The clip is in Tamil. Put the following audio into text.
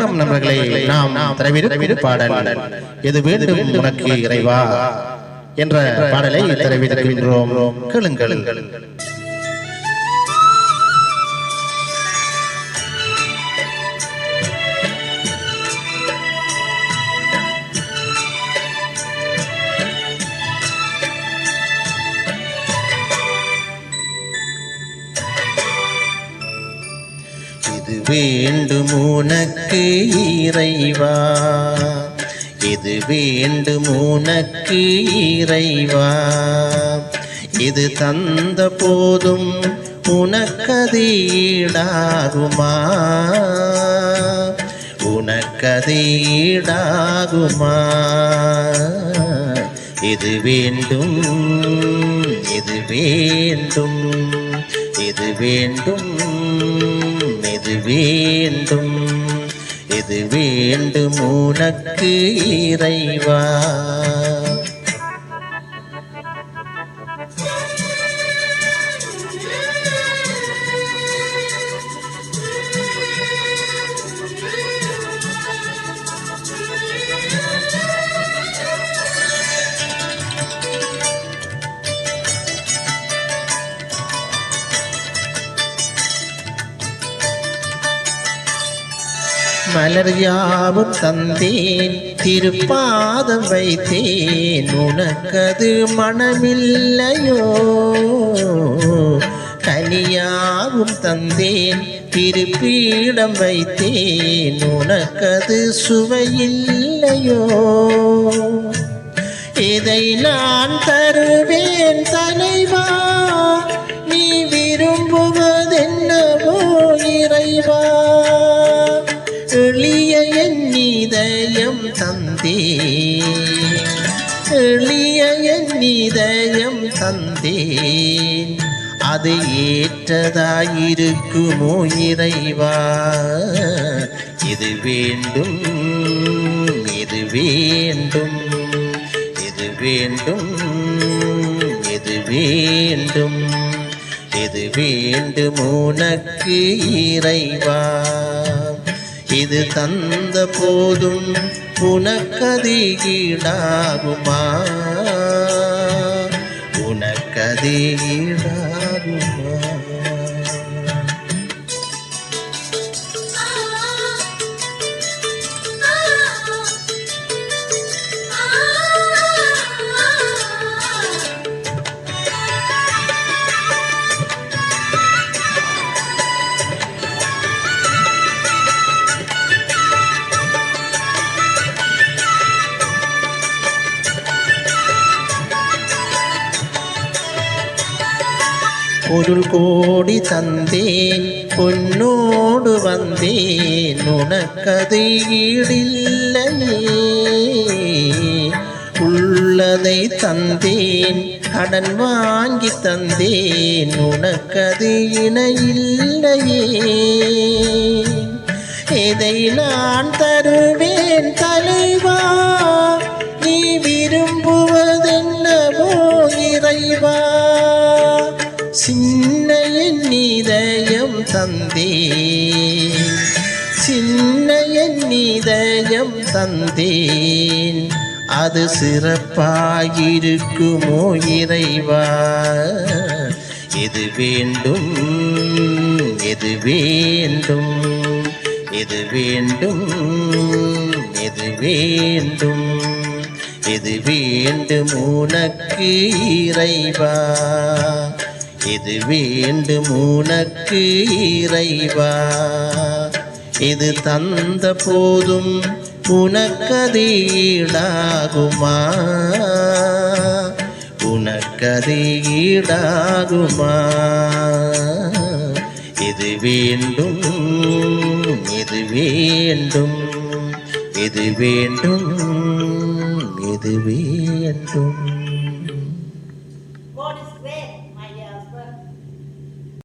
வணக்கம் நண்பர்களே. நாம் தரவிருக்கும் பாடல் எது வேண்டும் உனக்கு இறைவா என்ற பாடலை தரவிருக்கின்றோம். கேளுங்கள். இது வேண்டும் உனக்கு இறைவா, இது வேண்டும் உனக்கு இறைவா, இது தந்த போதும் உனக்கது ஈடாகுமா, உனக்கது ஈடாகுமா. இது வேண்டும், இது வேண்டும், இது வேண்டும், இது வேண்டும், இது வேண்டும் உனக்கு இறைவா. மலர் யாவும் தந்தேன், திருப்பாதம் வைத்தேன், உனக்கது மனமில்லையோ. கனியாவும் தந்தேன், திருப்பீடம் வைத்தேன், உனக்கது சுவையில்லையோ. இதை நான் தருவேன் தலைவா, நீ விரும்புவதென்னவோ இறைவா. எளிய என் இதயம் தந்தேன், எளிய என் இதயம் தந்தேன், அது ஏற்றதாயிருக்குமோ இறைவா. இது வேண்டும், இது வேண்டும், இது வேண்டும், இது வேண்டும், இது வேண்டும் உனக்கு இறைவா. இது தந்த போதும் உனக்கது ஈடாகுமா, உனக்கது ஈடாகுமா. பொருள் கோடி தந்தேன், பொன்னோடு வந்தேன், உனக்கது ஈடில்லையே. உள்ளதை தந்தேன், கடன் வாங்கி தந்தேன், உனக்கது இணையில்லையே. இதை நான் தருவேன் தலைவா, நீ விரும்புவதென்னவோ இறைவா. சின்ன என் இதயம் தந்தேன், சின்ன என் இதயம் தந்தேன், அது சிறப்பாயிருக்குமோ இறைவா. இது வேண்டும், இது வேண்டும், இது வேண்டும், இது வேண்டும், இது வேண்டும் உனக்கு இறைவா. இது வேண்டும் உனக்கு இறைவா. இது தந்த போதும் உனக்கது ஈடாகுமா, உனக்கது ஈடாகுமா. இது வேண்டும், இது வேண்டும், இது வேண்டும், இது வேண்டும்.